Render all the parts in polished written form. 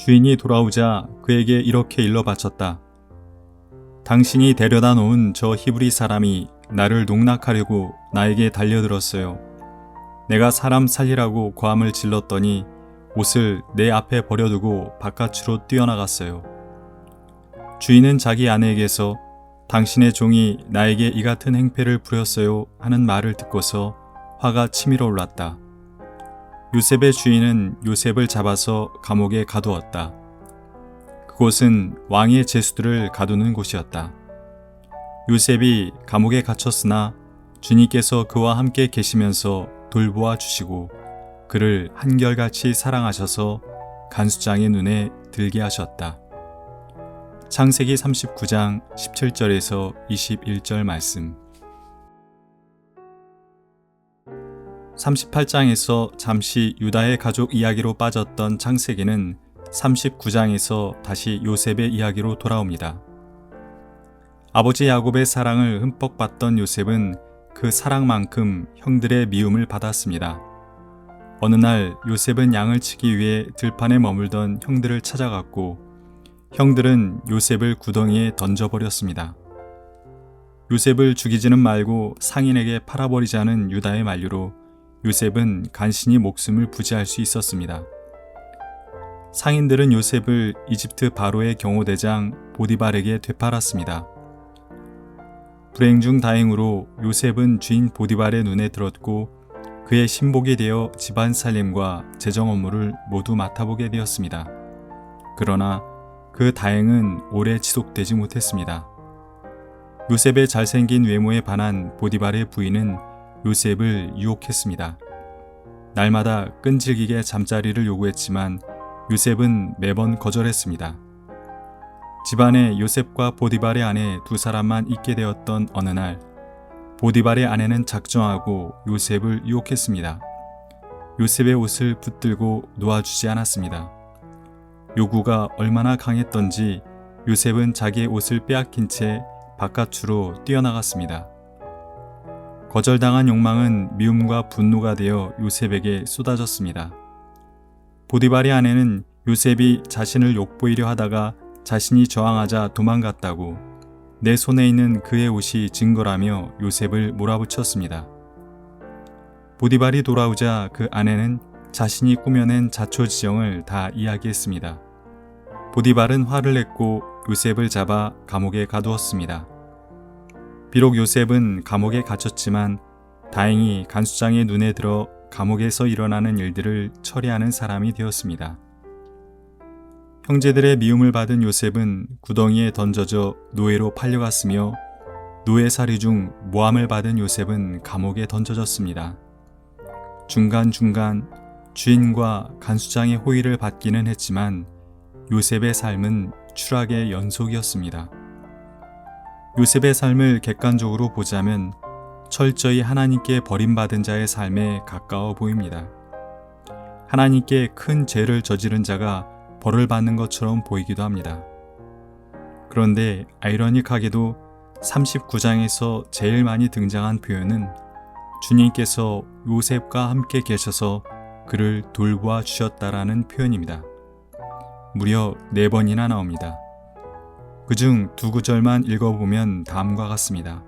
주인이 돌아오자 그에게 이렇게 일러 바쳤다. 당신이 데려다 놓은 저 히브리 사람이 나를 농락하려고 나에게 달려들었어요. 내가 사람 살리라고 고함을 질렀더니 옷을 내 앞에 버려두고 바깥으로 뛰어나갔어요. 주인은 자기 아내에게서 당신의 종이 나에게 이 같은 행패를 부렸어요 하는 말을 듣고서 화가 치밀어 올랐다. 요셉의 주인은 요셉을 잡아서 감옥에 가두었다. 그곳은 왕의 제수들을 가두는 곳이었다. 요셉이 감옥에 갇혔으나 주님께서 그와 함께 계시면서 돌보아 주시고 그를 한결같이 사랑하셔서 간수장의 눈에 들게 하셨다. 창세기 39장 17절에서 21절 말씀. 38장에서 잠시 유다의 가족 이야기로 빠졌던 창세기는 39장에서 다시 요셉의 이야기로 돌아옵니다. 아버지 야곱의 사랑을 흠뻑 받던 요셉은 그 사랑만큼 형들의 미움을 받았습니다. 어느 날 요셉은 양을 치기 위해 들판에 머물던 형들을 찾아갔고 형들은 요셉을 구덩이에 던져버렸습니다. 요셉을 죽이지는 말고 상인에게 팔아버리자는 유다의 만류로 요셉은 간신히 목숨을 부지할 수 있었습니다. 상인들은 요셉을 이집트 바로의 경호대장 보디발에게 되팔았습니다. 불행 중 다행으로 요셉은 주인 보디발의 눈에 들었고 그의 신복이 되어 집안 살림과 재정 업무를 모두 맡아보게 되었습니다. 그러나 그 다행은 오래 지속되지 못했습니다. 요셉의 잘생긴 외모에 반한 보디발의 부인은 요셉을 유혹했습니다. 날마다 끈질기게 잠자리를 요구했지만 요셉은 매번 거절했습니다. 집안에 요셉과 보디발의 아내 두 사람만 있게 되었던 어느 날, 보디발의 아내는 작정하고 요셉을 유혹했습니다. 요셉의 옷을 붙들고 놓아주지 않았습니다. 요구가 얼마나 강했던지 요셉은 자기의 옷을 빼앗긴 채 바깥으로 뛰어나갔습니다. 거절당한 욕망은 미움과 분노가 되어 요셉에게 쏟아졌습니다. 보디발의 아내는 요셉이 자신을 욕보이려 하다가 자신이 저항하자 도망갔다고 내 손에 있는 그의 옷이 증거라며 요셉을 몰아붙였습니다. 보디발이 돌아오자 그 아내는 자신이 꾸며낸 자초지정을 다 이야기했습니다. 보디발은 화를 냈고 요셉을 잡아 감옥에 가두었습니다. 비록 요셉은 감옥에 갇혔지만 다행히 간수장의 눈에 들어 감옥에서 일어나는 일들을 처리하는 사람이 되었습니다. 형제들의 미움을 받은 요셉은 구덩이에 던져져 노예로 팔려갔으며 노예살이 중 모함을 받은 요셉은 감옥에 던져졌습니다. 중간중간 주인과 간수장의 호의를 받기는 했지만 요셉의 삶은 추락의 연속이었습니다. 요셉의 삶을 객관적으로 보자면 철저히 하나님께 버림받은 자의 삶에 가까워 보입니다. 하나님께 큰 죄를 저지른 자가 벌을 받는 것처럼 보이기도 합니다. 그런데 아이러니하게도 39장에서 제일 많이 등장한 표현은 주님께서 요셉과 함께 계셔서 그를 돌보아 주셨다라는 표현입니다. 무려 4번이나 나옵니다. 그중 2구절만 읽어보면 다음과 같습니다.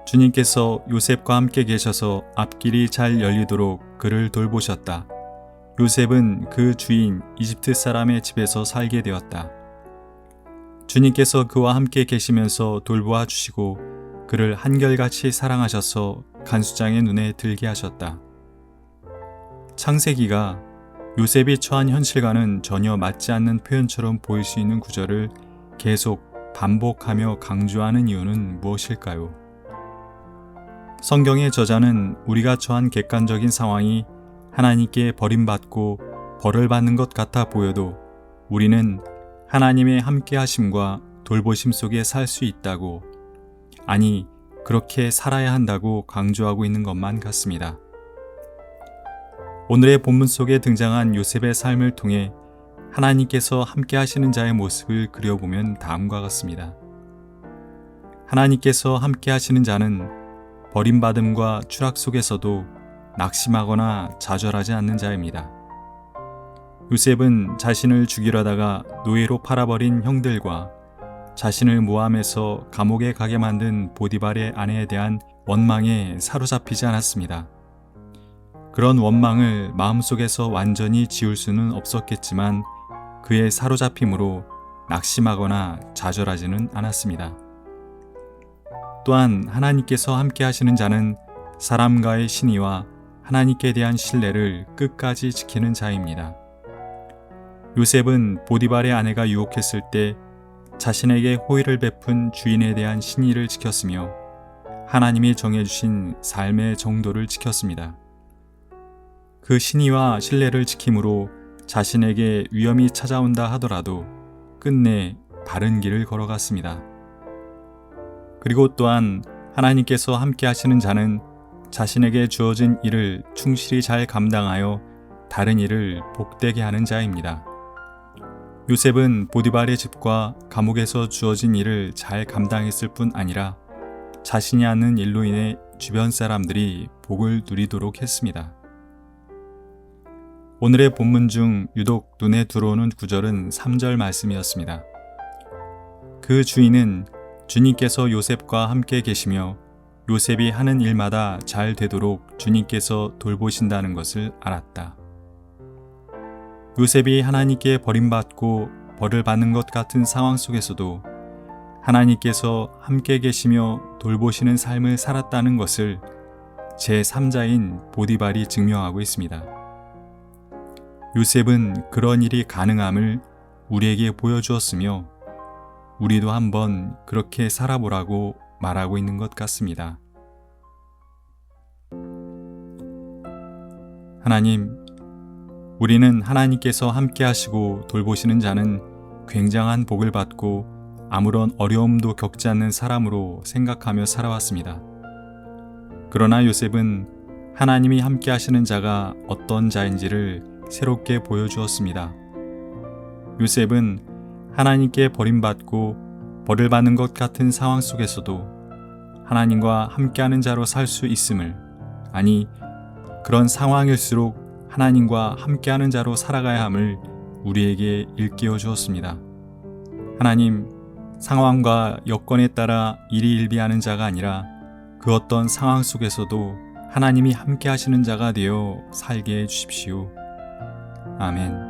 주님께서 요셉과 함께 계셔서 앞길이 잘 열리도록 그를 돌보셨다. 요셉은 그 주인 이집트 사람의 집에서 살게 되었다. 주님께서 그와 함께 계시면서 돌보아 주시고 그를 한결같이 사랑하셔서 간수장의 눈에 들게 하셨다. 창세기가 요셉이 처한 현실과는 전혀 맞지 않는 표현처럼 보일 수 있는 구절을 계속 반복하며 강조하는 이유는 무엇일까요? 성경의 저자는 우리가 처한 객관적인 상황이 하나님께 버림받고 벌을 받는 것 같아 보여도 우리는 하나님의 함께하심과 돌보심 속에 살 수 있다고, 아니 그렇게 살아야 한다고 강조하고 있는 것만 같습니다. 오늘의 본문 속에 등장한 요셉의 삶을 통해 하나님께서 함께하시는 자의 모습을 그려보면 다음과 같습니다. 하나님께서 함께하시는 자는 버림받음과 추락 속에서도 낙심하거나 좌절하지 않는 자입니다. 요셉은 자신을 죽이려다가 노예로 팔아버린 형들과 자신을 모함해서 감옥에 가게 만든 보디발의 아내에 대한 원망에 사로잡히지 않았습니다. 그런 원망을 마음속에서 완전히 지울 수는 없었겠지만 그의 사로잡힘으로 낙심하거나 좌절하지는 않았습니다. 또한 하나님께서 함께 하시는 자는 사람과의 신의와 하나님께 대한 신뢰를 끝까지 지키는 자입니다. 요셉은 보디발의 아내가 유혹했을 때 자신에게 호의를 베푼 주인에 대한 신의를 지켰으며 하나님이 정해주신 삶의 정도를 지켰습니다. 그 신의와 신뢰를 지킴으로 자신에게 위험이 찾아온다 하더라도 끝내 바른 길을 걸어갔습니다. 그리고 또한 하나님께서 함께 하시는 자는 자신에게 주어진 일을 충실히 잘 감당하여 다른 일을 복되게 하는 자입니다. 요셉은 보디발의 집과 감옥에서 주어진 일을 잘 감당했을 뿐 아니라 자신이 하는 일로 인해 주변 사람들이 복을 누리도록 했습니다. 오늘의 본문 중 유독 눈에 들어오는 구절은 3절 말씀이었습니다. 그 주인은 주님께서 요셉과 함께 계시며 요셉이 하는 일마다 잘 되도록 주님께서 돌보신다는 것을 알았다. 요셉이 하나님께 버림받고 벌을 받는 것 같은 상황 속에서도 하나님께서 함께 계시며 돌보시는 삶을 살았다는 것을 제3자인 보디발이 증명하고 있습니다. 요셉은 그런 일이 가능함을 우리에게 보여주었으며 우리도 한번 그렇게 살아보라고 말하고 있는 것 같습니다. 하나님, 우리는 하나님께서 함께 하시고 돌보시는 자는 굉장한 복을 받고 아무런 어려움도 겪지 않는 사람으로 생각하며 살아왔습니다. 그러나 요셉은 하나님이 함께 하시는 자가 어떤 자인지를 새롭게 보여주었습니다. 요셉은 하나님께 버림받고 벌을 받는 것 같은 상황 속에서도 하나님과 함께하는 자로 살 수 있음을, 아니 그런 상황일수록 하나님과 함께하는 자로 살아가야 함을 우리에게 일깨워 주었습니다. 하나님, 상황과 여건에 따라 일희일비하는 자가 아니라 그 어떤 상황 속에서도 하나님이 함께 하시는 자가 되어 살게 해 주십시오. 아멘.